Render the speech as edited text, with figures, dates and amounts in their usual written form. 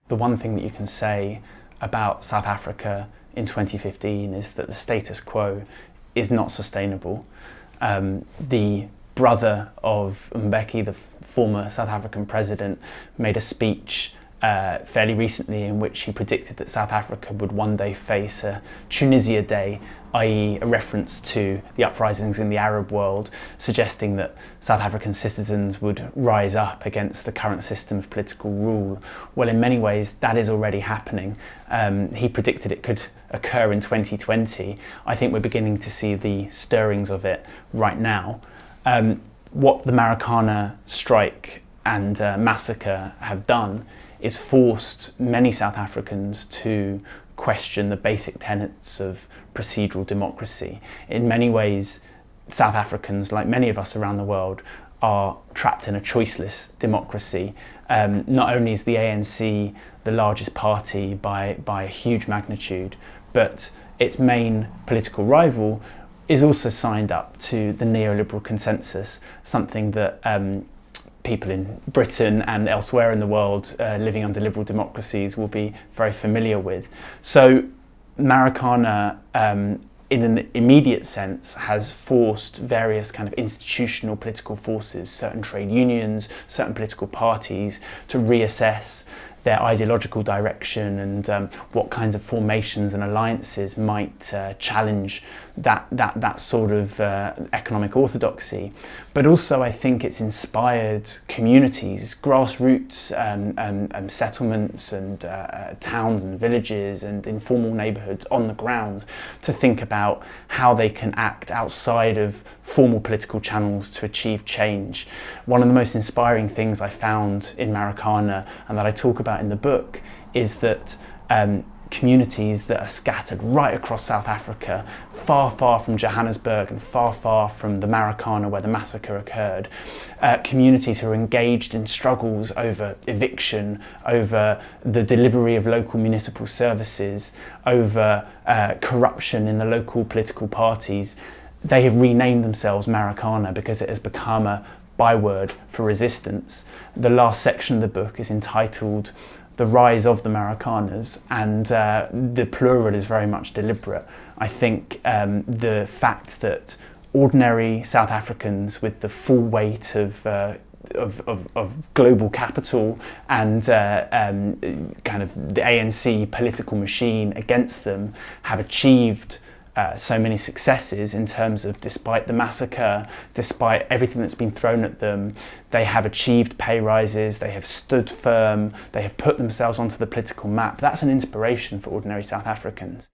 The one thing that you can say about South Africa in 2015 is that the status quo is not sustainable. The brother of Mbeki, the former South African president, made a speech fairly recently in which he predicted that South Africa would one day face a Tunisia Day, i.e. a reference to the uprisings in the Arab world, suggesting that South African citizens would rise up against the current system of political rule. Well, in many ways, that is already happening. He predicted it could occur in 2020. I think we're beginning to see the stirrings of it right now. What the Marikana strike and massacre have done is forced many South Africans to question the basic tenets of procedural democracy. In many ways, South Africans, like many of us around the world, are trapped in a choiceless democracy. Not only is the ANC the largest party by a huge magnitude, but its main political rival is also signed up to the neoliberal consensus, something that people in Britain and elsewhere in the world living under liberal democracies will be very familiar with. So Marikana, in an immediate sense, has forced various kind of institutional political forces, certain trade unions, certain political parties, to reassess their ideological direction and what kinds of formations and alliances might challenge that sort of economic orthodoxy. But also I think it's inspired communities, grassroots settlements and towns and villages and informal neighbourhoods on the ground to think about how they can act outside of formal political channels to achieve change. One of the most inspiring things I found in Marikana, and that I talk about in the book, is that communities that are scattered right across South Africa, far from Johannesburg and far from the Marikana where the massacre occurred, communities who are engaged in struggles over eviction, over the delivery of local municipal services, over corruption in the local political parties. They have renamed themselves Marikana because it has become a byword for resistance. The last section of the book is entitled The Rise of the Marikanas, and the plural is very much deliberate. I think the fact that ordinary South Africans with the full weight of global capital and kind of the ANC political machine against them have achieved so many successes in terms of, despite the massacre, despite everything that's been thrown at them, they have achieved pay rises, they have stood firm, they have put themselves onto the political map. That's an inspiration for ordinary South Africans.